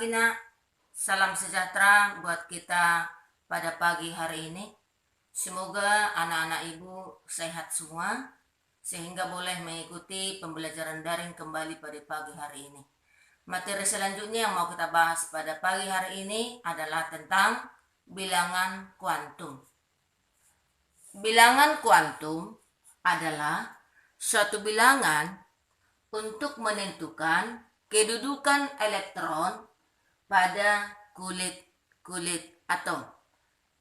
Ina, salam sejahtera buat kita pada pagi hari ini. Semoga anak-anak ibu sehat semua, sehingga boleh mengikuti pembelajaran daring kembali pada pagi hari ini. Materi selanjutnya yang mau kita bahas pada pagi hari ini adalah tentang bilangan kuantum. Bilangan kuantum adalah suatu bilangan untuk menentukan kedudukan elektron pada kulit atom.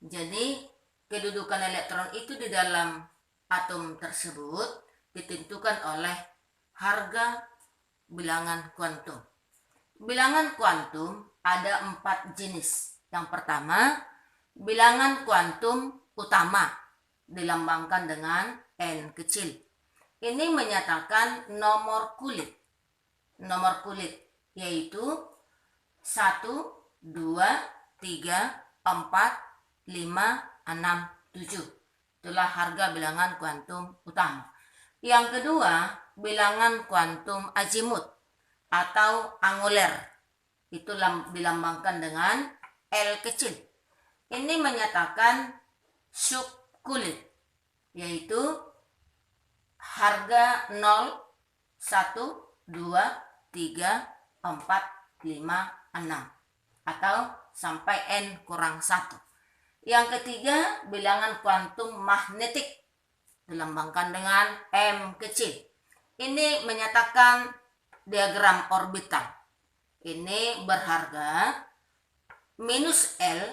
Jadi kedudukan elektron itu di dalam atom tersebut ditentukan oleh harga bilangan kuantum. Bilangan kuantum ada 4 jenis. Yang pertama, bilangan kuantum utama dilambangkan dengan N kecil. Ini menyatakan nomor kulit. Nomor kulit yaitu 1, 2, 3, 4, 5, 6, 7. Itulah harga bilangan kuantum utama. Yang kedua, bilangan kuantum azimut atau anguler. Itu dilambangkan dengan L kecil. Ini menyatakan subkulit, yaitu harga 0, 1, 2, 3, 4, 5, 6 atau sampai N kurang 1. Yang ketiga, bilangan kuantum magnetik dilambangkan dengan M kecil. Ini menyatakan diagram orbital. Ini berharga minus L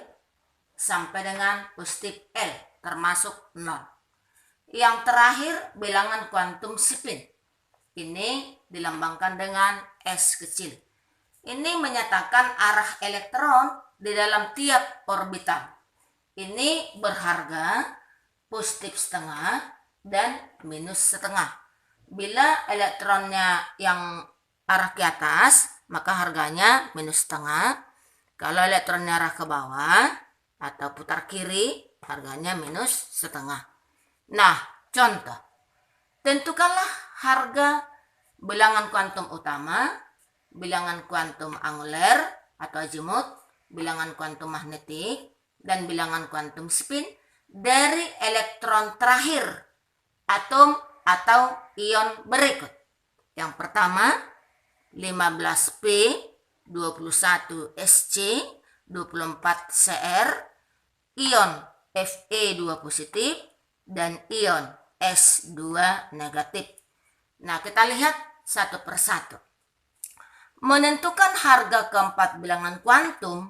sampai dengan positif L termasuk 0. Yang terakhir, bilangan kuantum spin. Ini dilambangkan dengan S kecil. Ini menyatakan arah elektron di dalam tiap orbital. Ini berharga positif setengah dan minus setengah. Bila elektronnya yang arah ke atas, maka harganya minus setengah. Kalau elektronnya arah ke bawah atau putar kiri, harganya minus setengah. Nah, contoh. Tentukanlah harga bilangan kuantum utama, bilangan kuantum anguler atau azimut, bilangan kuantum magnetik, dan bilangan kuantum spin dari elektron terakhir atom atau ion berikut. Yang pertama, 15P, 21Sc, 24Cr, ion Fe2 positif, dan ion S2 negatif. Nah, kita lihat satu persatu. Menentukan harga keempat bilangan kuantum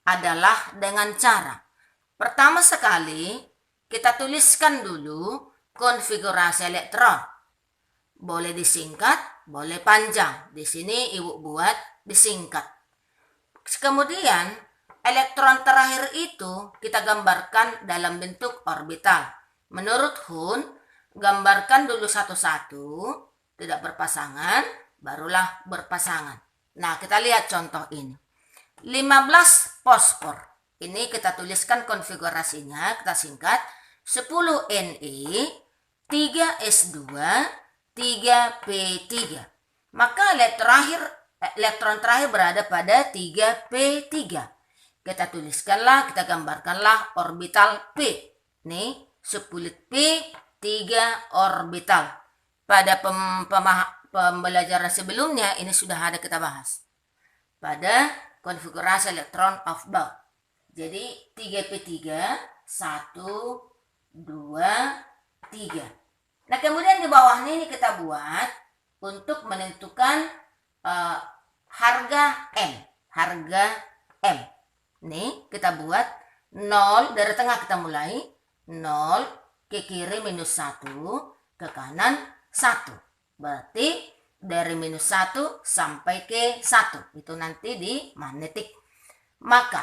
adalah dengan cara pertama sekali kita tuliskan dulu konfigurasi elektron. Boleh disingkat, boleh panjang. Di sini ibu buat disingkat. Kemudian elektron terakhir itu kita gambarkan dalam bentuk orbital. Menurut Hun, gambarkan dulu satu-satu, tidak berpasangan, barulah berpasangan. Nah, kita lihat contoh ini. 15 fosfor. Ini kita tuliskan konfigurasinya, kita singkat. 10 Ne, 3 S2, 3 P3. Maka elektron terakhir berada pada 3 P3. Kita tuliskanlah, kita gambarkanlah orbital P. Nih, subkulit P, 3 orbital. Pada pembelajaran sebelumnya ini sudah ada kita bahas pada konfigurasi elektron of Bohr. Jadi 3P3 1 2 3. Nah, kemudian di bawah ini kita buat untuk menentukan harga M. Harga M. Nih, kita buat 0 dari tengah, kita mulai 0 ke kiri minus 1, ke kanan 1. Berarti dari minus 1 sampai ke 1. Itu nanti di magnetik. Maka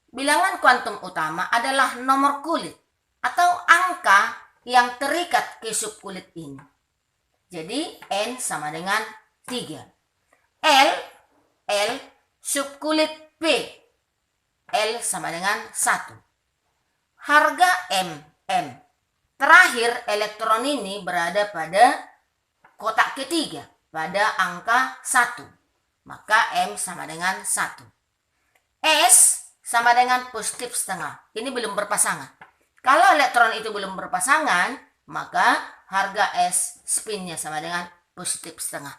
bilangan kuantum utama adalah nomor kulit atau angka yang terikat ke subkulit ini. Jadi N sama dengan 3. L subkulit P. L sama dengan 1. Harga M. Terakhir elektron ini berada pada kotak ketiga pada angka 1. Maka M sama dengan 1. S sama dengan positif setengah. Ini belum berpasangan. Kalau elektron itu belum berpasangan, maka harga S spinnya sama dengan positif setengah.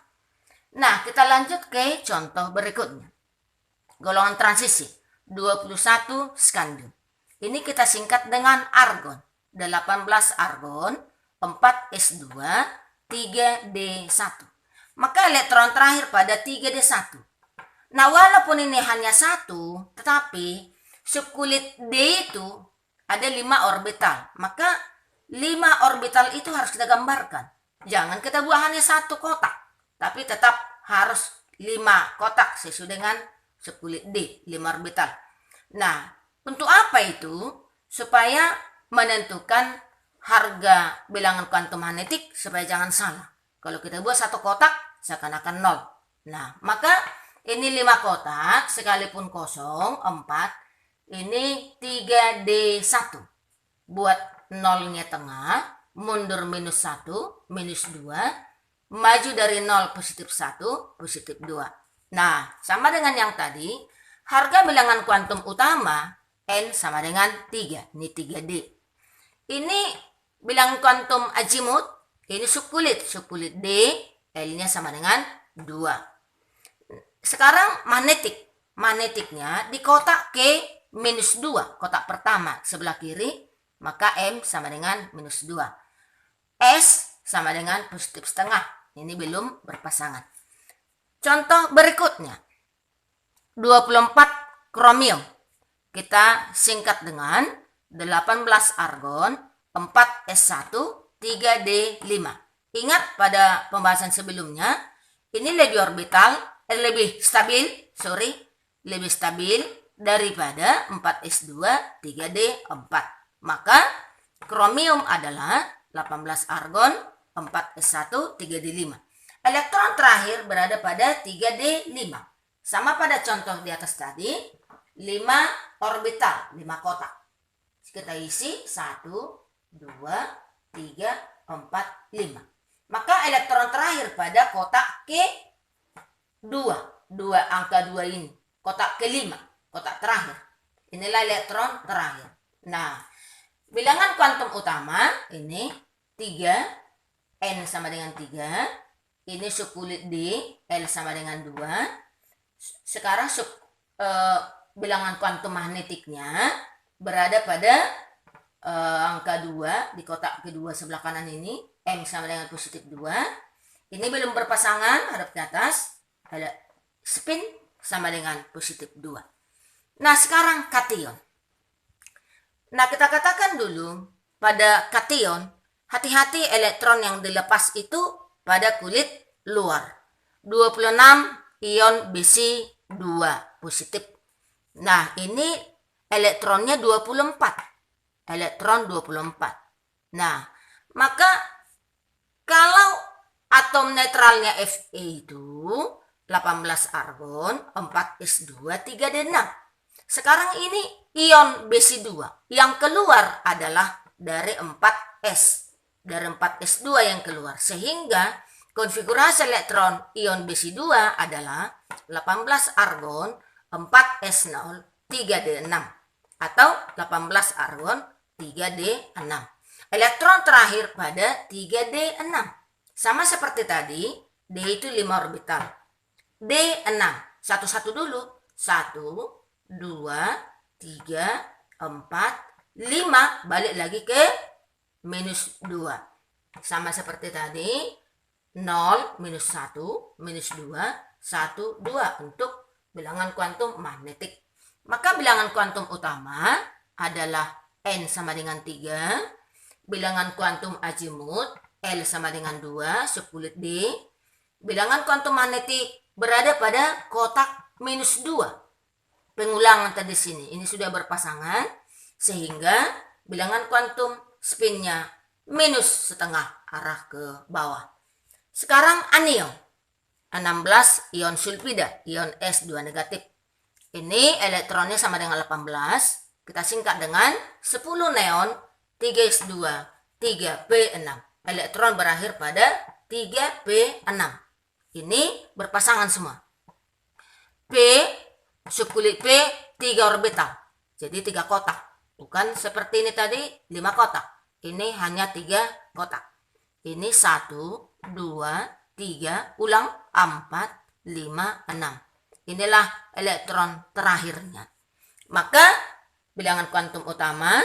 Nah, kita lanjut ke contoh berikutnya. Golongan transisi 21 skandium. Ini kita singkat dengan argon. 18 argon, 4s2, 3d1. Maka elektron terakhir pada 3d1. Nah, walaupun ini hanya satu, tetapi subkulit D itu ada 5 orbital. Maka 5 orbital itu harus kita gambarkan. Jangan kita buat hanya satu kotak, tapi tetap harus 5 kotak sesuai dengan subkulit D, 5 orbital. Nah, untuk apa itu? Supaya menentukan harga bilangan kuantum magnetik supaya jangan salah. Kalau kita buat satu kotak, seakan-akan 0. Nah, maka ini 5 kotak, sekalipun kosong, 4. Ini 3D1. Buat nolnya tengah, mundur minus 1, minus 2. Maju dari 0, positif 1, positif 2. Nah, sama dengan yang tadi, harga bilangan kuantum utama, N sama dengan 3. Ini 3D. Ini bilangan kuantum azimut, ini subkulit D, L-nya sama dengan 2. Sekarang magnetik. Magnetiknya di kotak K-2, kotak pertama sebelah kiri, maka M sama dengan minus 2. S sama dengan positif setengah. Ini belum berpasangan. Contoh berikutnya. 24 kromium. Kita singkat dengan 18 argon, 4s1, 3d5. Ingat pada pembahasan sebelumnya, ini lebih lebih stabil daripada 4s2, 3d4. Maka kromium adalah 18 argon, 4s1, 3d5. Elektron terakhir berada pada 3d5. Sama pada contoh di atas tadi, 5 orbital, 5 kotak. Kita isi 1, 2, 3, 4, 5. Maka elektron terakhir pada kotak K2, 2 angka 2 ini, kotak ke-5, kotak terakhir. Inilah elektron terakhir. Nah, bilangan kuantum utama ini 3, N sama dengan 3. Ini subkulit D, L sama dengan 2. Sekarang bilangan kuantum magnetiknya berada pada angka 2 di kotak kedua sebelah kanan ini, M sama dengan positif 2. Ini belum berpasangan, hadap ke atas, ada spin sama dengan positif 2. Nah, sekarang kation. Nah, kita katakan dulu pada kation, hati-hati elektron yang dilepas itu pada kulit luar. 26 ion Bc 2 positif. Nah, ini elektronnya 24. Elektron 24. Nah, maka kalau atom netralnya Fe itu 18 argon, 4s2, 3d6. Sekarang ini ion Bc2. Yang keluar adalah dari 4s. Dari 4s2 yang keluar. Sehingga konfigurasi elektron ion Bc2 adalah 18 argon, 4s0, 3d6. Atau 18 argon, 3d6. Elektron terakhir pada 3d6. Sama seperti tadi, D itu 5 orbital. D6. Satu-satu dulu. 1, 2, 3, 4, 5. Balik lagi ke minus 2. Sama seperti tadi. 0, minus 1, minus 2, 1, 2. Untuk bilangan kuantum magnetik. Maka bilangan kuantum utama adalah N sama dengan 3. Bilangan kuantum azimut L sama dengan 2, subkulit D. Bilangan kuantum magnetik berada pada kotak minus 2. Pengulangan tadi sini. Ini sudah berpasangan. Sehingga bilangan kuantum spinnya minus setengah arah ke bawah. Sekarang anion. 16 ion sulfida. Ion S2 negatif. Ini elektronnya sama dengan 18. Kita singkat dengan 10 neon 3s2 3p6. Elektron berakhir pada 3p6. Ini berpasangan semua. P, subkulit P, 3 orbital. Jadi 3 kotak. Bukan seperti ini tadi 5 kotak. Ini hanya 3 kotak. Ini 1, 2, 3, ulang 4, 5, 6. Inilah elektron terakhirnya. Maka bilangan kuantum utama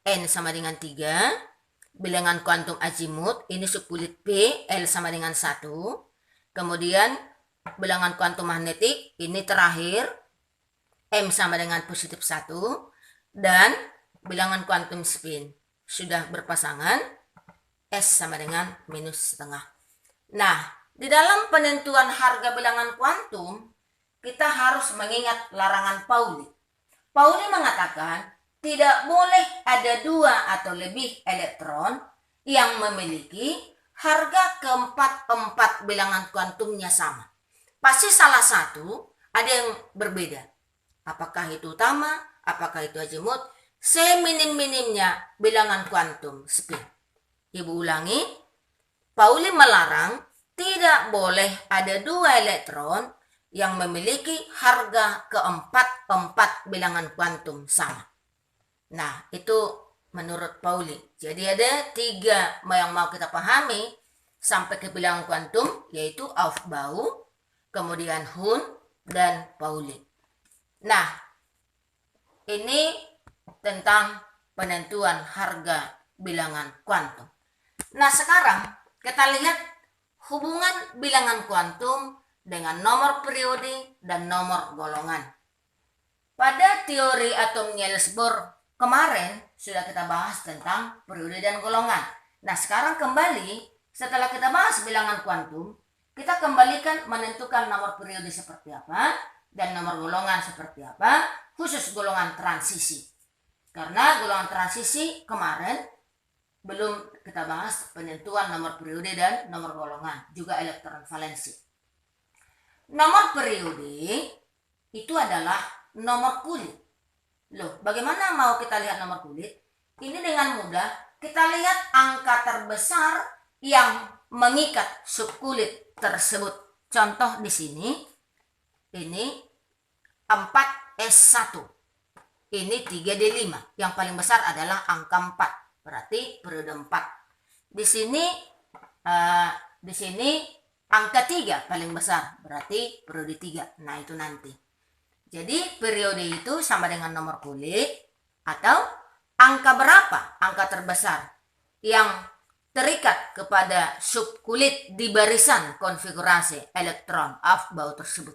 N sama dengan 3. Bilangan kuantum azimut ini subkulit P, L sama dengan 1. Kemudian bilangan kuantum magnetik ini terakhir M sama dengan positif 1. Dan bilangan kuantum spin sudah berpasangan S sama dengan minus setengah. Nah, di dalam penentuan harga bilangan kuantum kita harus mengingat larangan Pauli. Pauli mengatakan tidak boleh ada 2 atau lebih elektron yang memiliki harga keempat bilangan kuantumnya sama. Pasti salah satu ada yang berbeda. Apakah itu utama, apakah itu azimut, seminim-minimnya bilangan kuantum spin. Ibu ulangi, Pauli melarang tidak boleh ada 2 elektron yang memiliki harga keempat bilangan kuantum sama. Nah, itu menurut Pauli. Jadi ada 3 yang mau kita pahami sampai ke bilangan kuantum, yaitu Aufbau, kemudian Hund, dan Pauli. Nah, ini tentang penentuan harga bilangan kuantum. Nah, sekarang kita lihat hubungan bilangan kuantum dengan nomor periode dan nomor golongan. Pada teori atom Niels Bohr kemarin sudah kita bahas tentang periode dan golongan. Nah, sekarang kembali setelah kita bahas bilangan kuantum, kita kembalikan menentukan nomor periode seperti apa dan nomor golongan seperti apa, khusus golongan transisi. Karena golongan transisi kemarin belum kita bahas penentuan nomor periode dan nomor golongan, juga elektron valensi. Nomor periode itu adalah nomor kulit. Loh, bagaimana mau kita lihat nomor kulit? Ini dengan mudah kita lihat angka terbesar yang mengikat subkulit tersebut. Contoh di sini, ini 4S1. Ini 3D5. Yang paling besar adalah angka 4. Berarti periode 4. Di sini angka 3 paling besar, berarti periode 3. Nah, itu nanti. Jadi periode itu sama dengan nomor kulit, atau angka berapa angka terbesar yang terikat kepada subkulit di barisan konfigurasi elektron Aufbau tersebut.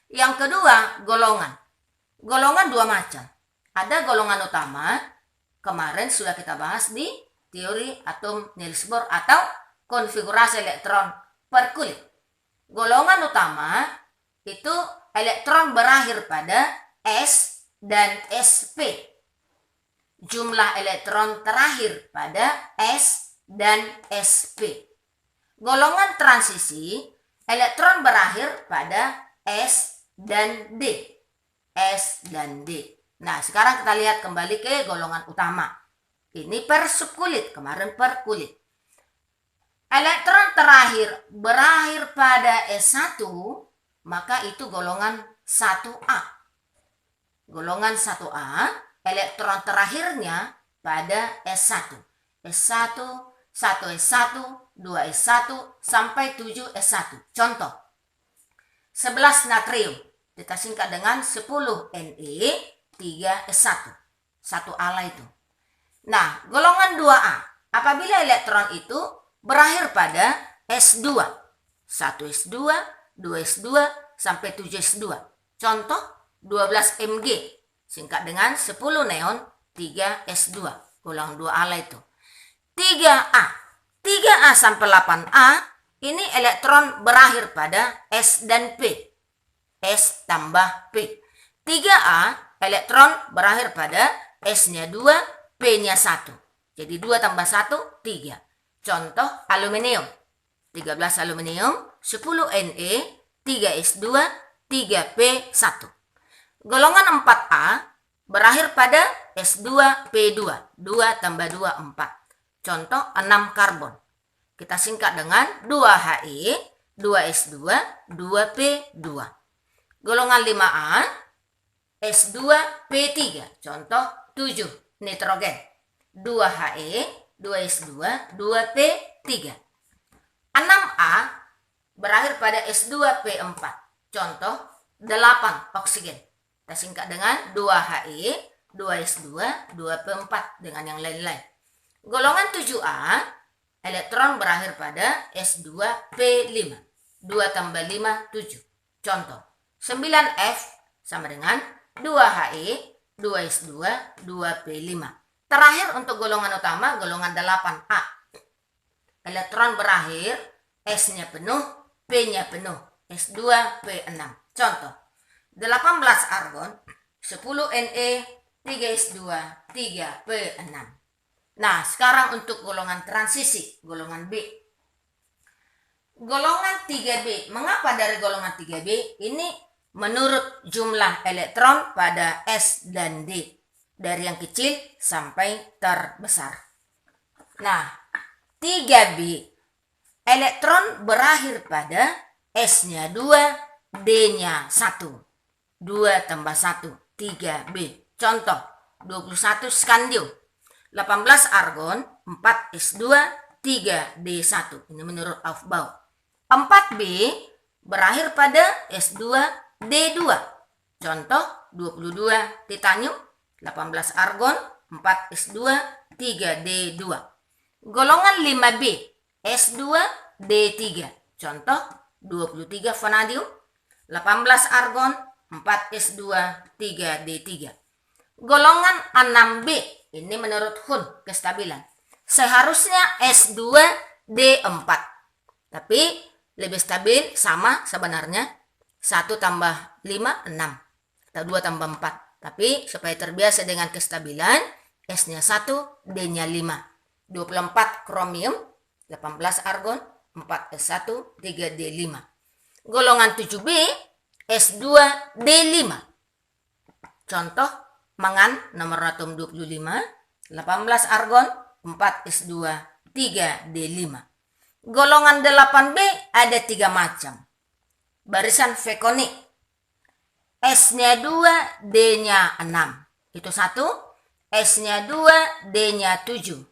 Yang kedua, golongan. Golongan 2 macam. Ada golongan utama, kemarin sudah kita bahas di teori atom Niels Bohr atau konfigurasi elektron per kulit. Golongan utama itu elektron berakhir pada S dan sp. Jumlah elektron terakhir pada S dan sp. Golongan transisi, elektron berakhir pada S dan D. S dan D. Nah, sekarang kita lihat kembali ke golongan utama. Ini per subkulit, kemarin per kulit. Elektron terakhir berakhir pada S1, maka itu golongan 1A. Golongan 1A, elektron terakhirnya pada S1. S1, 1S1, 2S1, sampai 7S1. Contoh, 11 natrium, kita singkat dengan 10 Ne, 3S1. 1 ala itu. Nah, golongan 2A, apabila elektron itu berakhir pada S2. 1S2, 2S2, sampai 7S2. Contoh 12 Mg. Singkat dengan 10 neon 3S2. Golongan 2 ala itu. 3A. 3A sampai 8A. Ini elektron berakhir pada S dan P. S tambah P. 3A elektron berakhir pada S-nya 2, P-nya 1. Jadi 2 tambah 1, 3. Contoh aluminium. 13 aluminium, 10 Ne, 3S2, 3P1. Golongan 4A berakhir pada S2, P2. 2 tambah 2, 4. Contoh 6 karbon. Kita singkat dengan 2He, 2S2, 2P2. Golongan 5A S2P3. Contoh 7 nitrogen. 2He, 2S2, 2P3. 6A berakhir pada S2P4. Contoh 8 oksigen. Kita singkat dengan 2He, 2S2, 2P4 dengan yang lain-lain. Golongan 7A, elektron berakhir pada S2P5. 2 tambah 5, 7. Contoh 9F sama dengan 2He, 2S2, 2P5. Terakhir untuk golongan utama, golongan 8A. Elektron berakhir, S-nya penuh, P-nya penuh. S2P6. Contoh 18 argon, 10 Ne, 3S2, 3P6. Nah, sekarang untuk golongan transisi, golongan B. Golongan 3B. Mengapa dari golongan 3B? Ini menurut jumlah elektron pada S dan D. Dari yang kecil sampai terbesar. Nah, 3B. Elektron berakhir pada S-nya 2, D-nya 1. 2 tambah 1, 3B. Contoh 21 skandium, 18 argon, 4 S2, 3 D1. Ini menurut Aufbau. 4B berakhir pada S2 D2. Contoh 22 titanium, 18 argon, 4 S2, 3 D2. Golongan 5B S2 D3. Contoh 23 vanadium, 18 argon, 4 S2, 3 D3. Golongan 6B, ini menurut Hun kestabilan. Seharusnya S2 D4. Tapi lebih stabil sama sebenarnya 1 tambah 5, 6. Atau 2 tambah 4. Tapi supaya terbiasa dengan kestabilan, S-nya 1, D-nya 5. 24 kromium, 18 argon, 4 S1, 3 D5. Golongan 7B, S2 D5. Contoh mangan nomor atom 25, 18 argon, 4 S2, 3 D5. Golongan 8B ada 3 macam. Barisan vekonik. S-nya 2, D-nya 6. Itu 1. S-nya 2, D-nya 7.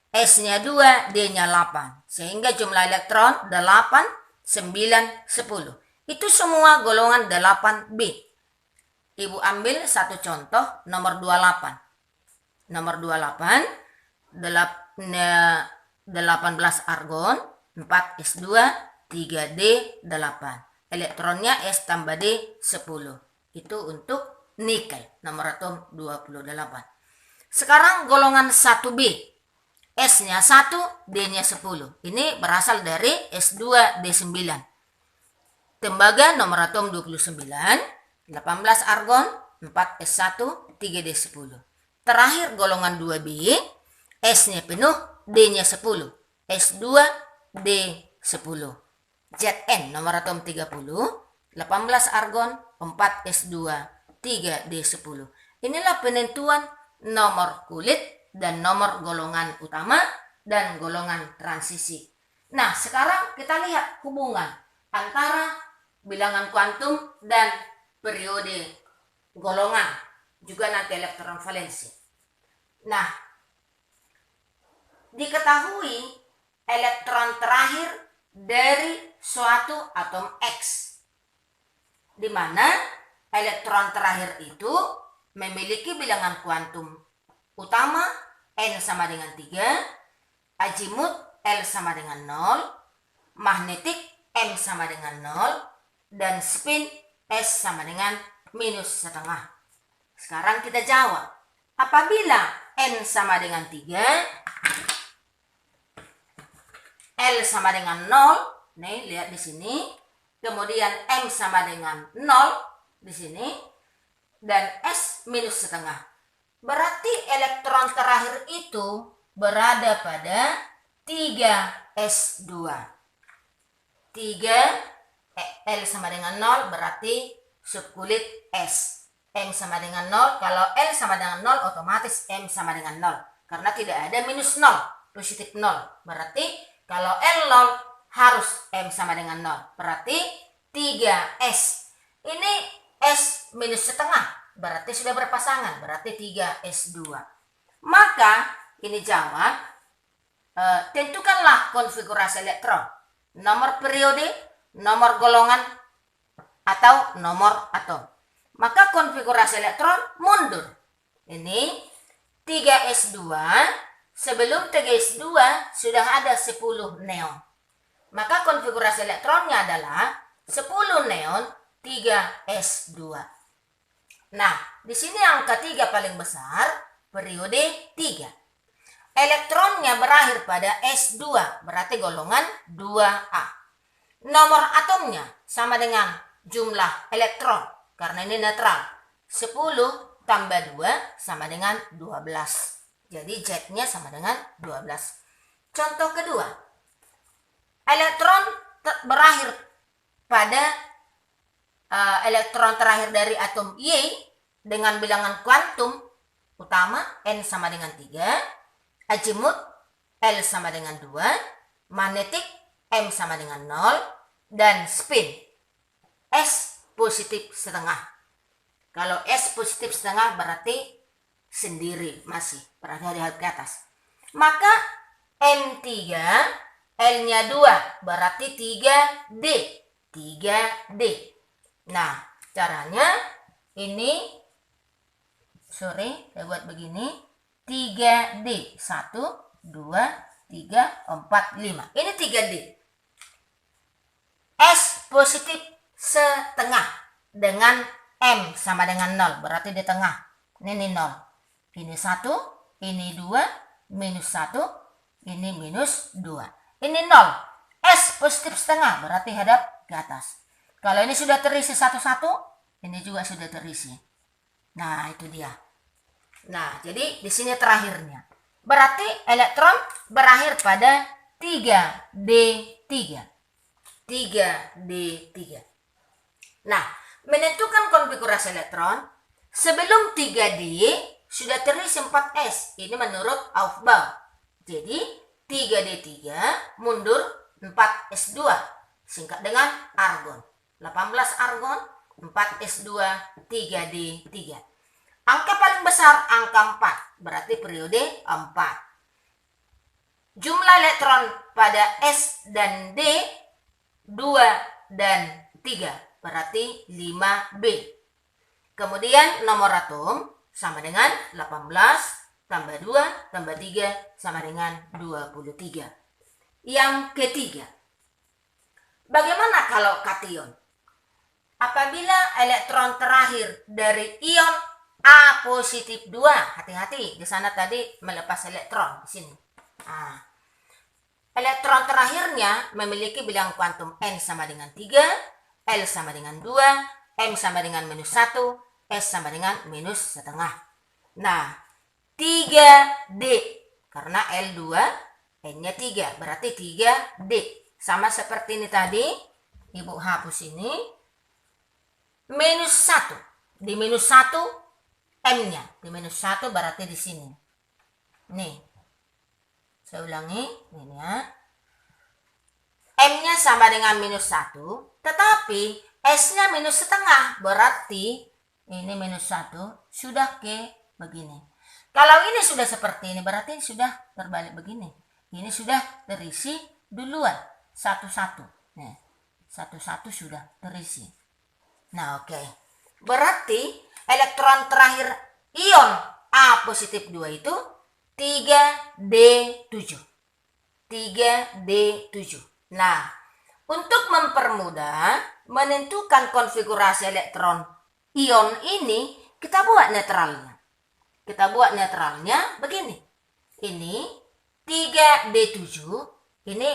S-nya 2, D-nya 8. Sehingga jumlah elektron 8, 9, 10. Itu semua golongan 8B. Ibu ambil satu contoh nomor 28. Nomor 28, 18 argon, 4 S2, 3 D8. Elektronnya S tambah D 10. Itu untuk nikel, nomor atom 28. Sekarang golongan 1B. S-nya 1, D-nya 10. Ini berasal dari S2 D9. Tembaga nomor atom 29, 18 argon, 4 S1, 3 D10. Terakhir golongan 2B, S-nya penuh, D-nya 10. S2 D10. Zn nomor atom 30, 18 argon, 4 S2, 3 D10. Inilah penentuan nomor kulit dan nomor golongan utama dan golongan transisi. Nah, sekarang kita lihat hubungan antara bilangan kuantum dan periode golongan, juga nanti elektron valensi. Nah, diketahui elektron terakhir dari suatu atom X, di mana elektron terakhir itu memiliki bilangan kuantum utama N sama dengan 3, azimut L sama dengan 0, magnetik M sama dengan 0, dan spin S sama dengan -1/2. Sekarang kita jawab. Apabila N sama dengan 3, L sama dengan 0, nih lihat di sini. Kemudian M sama dengan 0 di sini dan S -1/2. Berarti elektron terakhir itu berada pada 3S2. 3 L sama dengan 0 berarti subkulit S. M sama dengan 0, kalau L sama dengan 0 otomatis M sama dengan 0. Karena tidak ada -0, positif 0. Berarti kalau L 0 harus M sama dengan 0. Berarti 3S. Ini S -1/2. berarti sudah berpasangan, berarti 3s2. Maka ini jawab, tentukanlah konfigurasi elektron, nomor periode, nomor golongan, atau nomor atom. Maka konfigurasi elektron mundur. Ini 3s2, sebelum 3s2 sudah ada 10 neon. Maka konfigurasi elektronnya adalah 10 neon 3s2. Nah, di sini angka 3 paling besar, periode 3. Elektronnya berakhir pada S2, berarti golongan 2A. Nomor atomnya sama dengan jumlah elektron, karena ini netral. 10 tambah 2 sama dengan 12. Jadi Z-nya sama dengan 12. Contoh kedua, elektron berakhir pada elektron terakhir dari atom Y dengan bilangan kuantum utama N sama dengan 3, azimut L sama dengan 2, magnetik M sama dengan 0, dan spin S positif setengah. Kalau S positif setengah berarti sendiri masih berada di atas. Maka M3, L-nya 2 berarti 3D. 3D. Nah, caranya ini, saya buat begini. 3D. 1, 2, 3, 4, 5. Ini 3D. S positif setengah dengan M sama dengan 0. Berarti di tengah. Ini 0. Ini 1, ini 2, minus 1, ini minus 2. Ini 0. S positif setengah berarti hadap ke atas. Kalau ini sudah terisi satu-satu, ini juga sudah terisi. Nah, itu dia. Nah, jadi di sini terakhirnya. Berarti elektron berakhir pada 3D3. 3D3. Nah, menentukan konfigurasi elektron, sebelum 3D sudah terisi 4S. Ini menurut Aufbau. Jadi 3D3 mundur 4S2. Singkat dengan argon. 18 argon, 4S2, 3D3. Angka paling besar angka 4. Berarti periode 4. Jumlah elektron pada S dan D 2 dan 3. Berarti 5B. Kemudian nomor atom sama dengan 18 tambah 2 tambah 3 sama dengan 23. Yang ketiga, bagaimana kalau kation? Apabila elektron terakhir dari ion A positif 2, hati-hati, di sana tadi melepas elektron di sini. Nah, elektron terakhirnya memiliki bilangan kuantum N sama dengan 3, L sama dengan 2, M sama dengan minus 1, S sama dengan minus setengah. Nah, 3D, karena L2, N-nya 3, berarti 3D. Sama seperti ini tadi, Ibu hapus ini. Minus 1. Di minus 1, M-nya. Di minus 1 berarti di sini. Nih. Saya ulangi. Ini ya. M-nya sama dengan minus 1. Tetapi S-nya minus setengah. Berarti ini minus 1 sudah ke begini. Kalau ini sudah seperti ini berarti sudah terbalik begini. Ini sudah terisi duluan. Satu-satu. Nih. Satu-satu sudah terisi. Nah, oke. Berarti elektron terakhir ion A positif 2 itu 3D7. 3D7. Nah, untuk mempermudah menentukan konfigurasi elektron ion ini, kita buat netralnya. Kita buat netralnya begini. Ini 3D7. Ini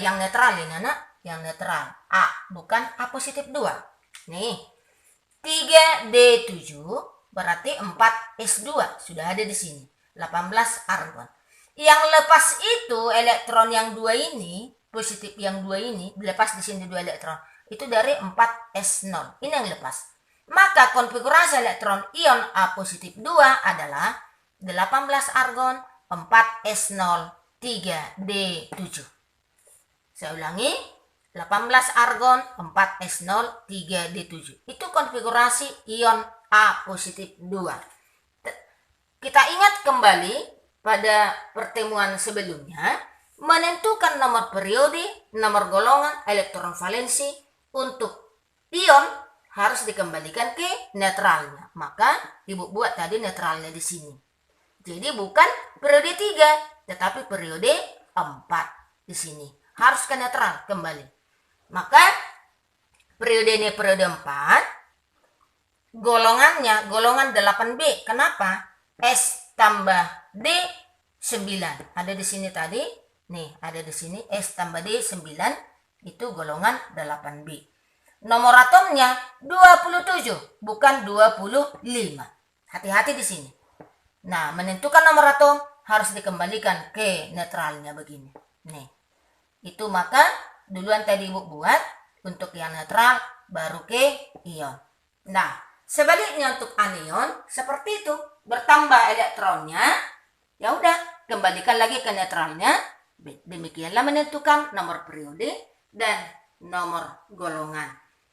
yang netral ini, anak. Yang netral. A, bukan A positif 2. Nih, 3D7 berarti 4S2 sudah ada di sini. 18 argon. Yang lepas itu elektron yang 2 ini, positif yang 2 ini, dilepas di sini 2 elektron. Itu dari 4S0. Ini yang lepas. Maka konfigurasi elektron ion A positif 2 adalah 18 argon, 4S0, 3D7. Saya ulangi. 18 argon, 4S0, 3D7. Itu konfigurasi ion A positif 2. Kita ingat kembali pada pertemuan sebelumnya, menentukan nomor periode, nomor golongan, elektron valensi untuk ion harus dikembalikan ke netralnya. Maka Ibu buat tadi netralnya di sini. Jadi bukan periode 3, tetapi periode 4 di sini. Harus ke netral kembali. Maka periode ini periode 4. Golongannya golongan 8B. Kenapa? S tambah D 9. Ada di sini tadi. Nih, ada di sini S tambah D 9 itu golongan 8B. Nomor atomnya 27, bukan 25. Hati-hati di sini. Nah, menentukan nomor atom harus dikembalikan ke netralnya begini. Nih. Itu maka duluan tadi Ibu buat untuk yang netral baru ke ion. Nah, sebaliknya untuk anion seperti itu, bertambah elektronnya, ya udah kembalikan lagi ke netralnya. Demikianlah menentukan nomor periode dan nomor golongan.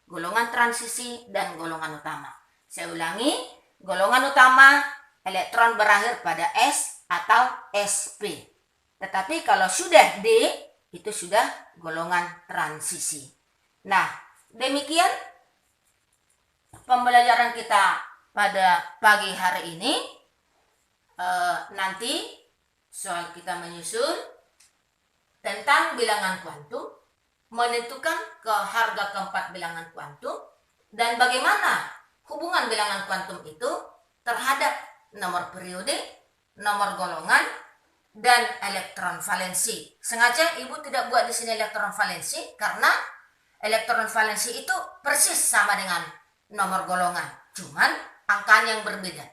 Golongan transisi dan golongan utama. Saya ulangi, golongan utama elektron berakhir pada S atau sp. Tetapi kalau sudah D, itu sudah golongan transisi. Nah, demikian pembelajaran kita pada pagi hari ini. Nanti soal kita menyusun tentang bilangan kuantum, menentukan harga keempat bilangan kuantum, dan bagaimana hubungan bilangan kuantum itu terhadap nomor periode, nomor golongan, dan elektron valensi. Sengaja Ibu tidak buat di sini elektron valensi karena elektron valensi itu persis sama dengan nomor golongan, cuman angkanya yang berbeda.